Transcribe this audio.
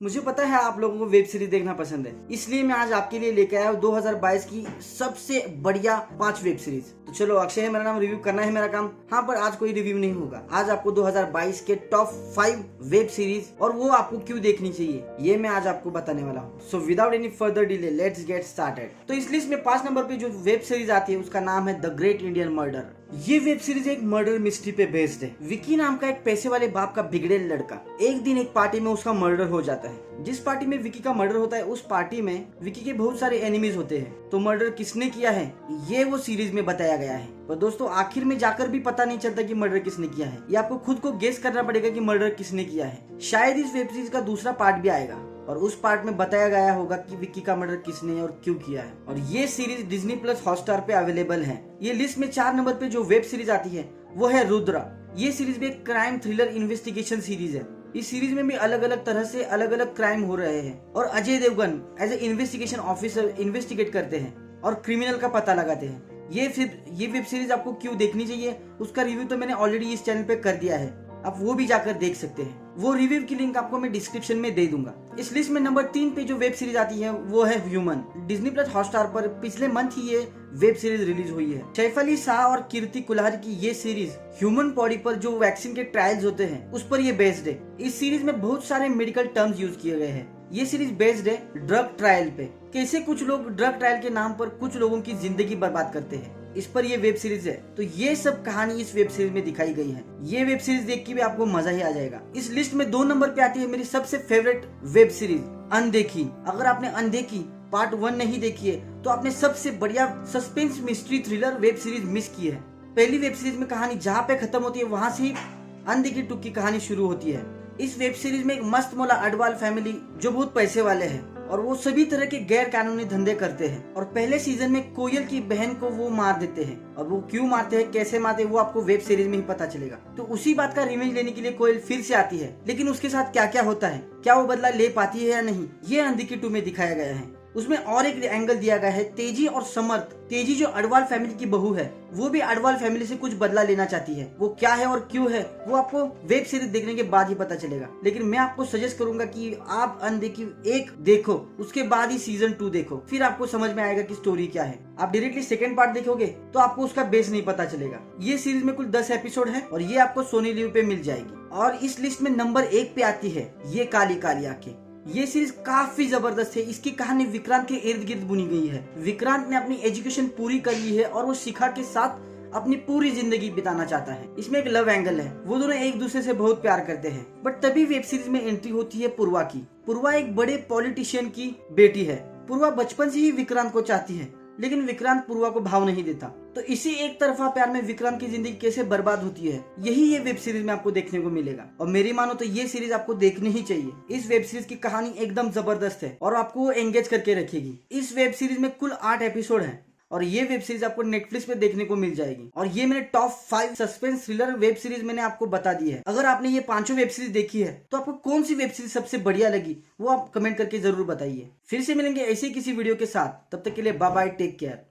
मुझे पता है आप लोगों को वेब सीरीज देखना पसंद है, इसलिए मैं आज आपके लिए लेके आया हूँ 2022 की सबसे बढ़िया 5 वेब सीरीज। तो चलो, अक्षय है मेरा नाम, रिव्यू करना है मेरा काम। हाँ, पर आज कोई रिव्यू नहीं होगा। आज आपको 2022 के टॉप 5 वेब सीरीज और वो आपको क्यों देखनी चाहिए ये मैं आज आपको बताने वाला हूँ। So without any further delay let's get started. तो इस लिस्ट में 5 नंबर पे जो वेब सीरीज आती है उसका नाम है द ग्रेट इंडियन मर्डर। ये वेब सीरीज एक मर्डर मिस्ट्री पे बेस्ड है। विकी नाम का एक पैसे वाले बाप का बिगड़ेल लड़का एक दिन एक पार्टी में उसका मर्डर हो जाता है। जिस पार्टी में विकी का मर्डर होता है उस पार्टी में विकी के बहुत सारे एनिमीज होते हैं। तो मर्डर किसने किया है ये वो सीरीज में बताया गया है। पर दोस्तों, आखिर में जाकर भी पता नहीं चलता कि मर्डर किसने किया है। ये आपको खुद को गेस करना पड़ेगा कि मर्डर किसने किया है। शायद इस वेब सीरीज का दूसरा पार्ट भी आएगा और उस पार्ट में बताया गया होगा कि विक्की का मर्डर किसने और क्यों किया है। और ये सीरीज डिज्नी प्लस हॉटस्टार पे अवेलेबल है। ये लिस्ट में 4 नंबर पे जो वेब सीरीज आती है वो है रुद्रा। ये सीरीज भी एक क्राइम थ्रिलर इन्वेस्टिगेशन सीरीज है। इस सीरीज में भी अलग अलग तरह से अलग अलग क्राइम हो रहे हैं और Ajay Devgn as a investigation officer investigate करते हैं और क्रिमिनल का पता लगाते हैं। ये वेब सीरीज आपको क्यों देखनी चाहिए उसका रिव्यू तो मैंने ऑलरेडी इस चैनल पे कर दिया है, आप वो भी जाकर देख सकते हैं। वो रिव्यू की लिंक आपको मैं डिस्क्रिप्शन में दे दूंगा। इस लिस्ट में नंबर 3 पे जो वेब सीरीज आती है वो है ह्यूमन। डिज्नी प्लस हॉटस्टार पर पिछले मंथ ही ये वेब सीरीज रिलीज हुई है। सैफ अली शाह और कीर्ति कुल्हारी की ये सीरीज ह्यूमन बॉडी पर जो वैक्सीन के ट्रायल्स होते हैं उस पर ये बेस्ड है। इस सीरीज में बहुत सारे मेडिकल टर्म्स यूज किए गए हैं। ये सीरीज बेस्ड है ड्रग ट्रायल पे। कैसे कुछ लोग ड्रग ट्रायल के नाम पर कुछ लोगों की जिंदगी बर्बाद करते हैं, इस पर ये वेब सीरीज है। तो ये सब कहानी इस वेब सीरीज में दिखाई गई है। ये वेब सीरीज देख के भी आपको मजा ही आ जाएगा। इस लिस्ट में 2 नंबर पे आती है मेरी सबसे फेवरेट वेब सीरीज अनदेखी। अगर आपने अनदेखी पार्ट 1 नहीं देखी है तो आपने सबसे बढ़िया suspense mystery thriller web series miss की है। पहली वेब सीरीज में कहानी जहाँ पे खत्म होती है वहां से ही अनदेखी 2 की कहानी शुरू होती है। इस वेब सीरीज में एक मस्त मौला अडवाल फैमिली जो बहुत पैसे वाले हैं और वो सभी तरह के गैर कानूनी धंधे करते हैं। और पहले सीजन में कोयल की बहन को वो मार देते हैं और वो क्यों मारते हैं, कैसे मारते हैं, वो आपको वेब सीरीज में ही पता चलेगा। तो उसी बात का रिवेंज लेने के लिए कोयल फिर से आती है, लेकिन उसके साथ क्या क्या होता है, क्या वो बदला ले पाती है या नहीं, ये अनदेखी 2 में दिखाया गया है। उसमें और एक एंगल दिया गया है तेजी और समर्थ। तेजी जो अडवाल फैमिली की बहू है वो भी अडवाल फैमिली से कुछ बदला लेना चाहती है। वो क्या है और क्यों है वो आपको वेब सीरीज देखने के बाद ही पता चलेगा। लेकिन मैं आपको सजेस्ट करूंगा कि आप अनदेखी 1 देखो, उसके बाद ही सीजन 2 देखो, फिर आपको समझ में आएगा कि स्टोरी क्या है। आप डायरेक्टली सेकंड पार्ट देखोगे तो आपको उसका बेस नहीं पता चलेगा। ये सीरीज में कुल 10 एपिसोड है और ये आपको सोनी लिव पे मिल जाएगी। और इस लिस्ट में नंबर 1 पे आती है ये काली काली आंखें। ये सीरीज काफी जबरदस्त है। इसकी कहानी विक्रांत के इर्द गिर्द बुनी गई है। विक्रांत ने अपनी एजुकेशन पूरी कर ली है और वो शिखा के साथ अपनी पूरी जिंदगी बिताना चाहता है। इसमें एक लव एंगल है, वो दोनों एक दूसरे से बहुत प्यार करते हैं। बट तभी वेब सीरीज में एंट्री होती है पूर्वा की। पूर्वा एक बड़े पॉलिटिशियन की बेटी है। पूर्वा बचपन से ही विक्रांत को चाहती है, लेकिन विक्रांत पूर्वा को भाव नहीं देता। तो इसी एक तरफा प्यार में विक्रांत की जिंदगी कैसे बर्बाद होती है यही ये वेब सीरीज में आपको देखने को मिलेगा। और मेरी मानो तो ये सीरीज आपको देखनी ही चाहिए। इस वेब सीरीज की कहानी एकदम जबरदस्त है और आपको एंगेज करके रखेगी। इस वेब सीरीज में कुल 8 एपिसोड है और ये वेब सीरीज आपको नेटफ्लिक्स पे देखने को मिल जाएगी। और ये मैंने top 5 suspense thriller web series मैंने आपको बता दी है। अगर आपने ये 5 वेब सीरीज देखी है तो आपको कौन सी वेब सीरीज सबसे बढ़िया लगी वो आप कमेंट करके जरूर बताइए। फिर से मिलेंगे ऐसे किसी वीडियो के साथ, तब तक के लिए बाय बाय, टेक केयर।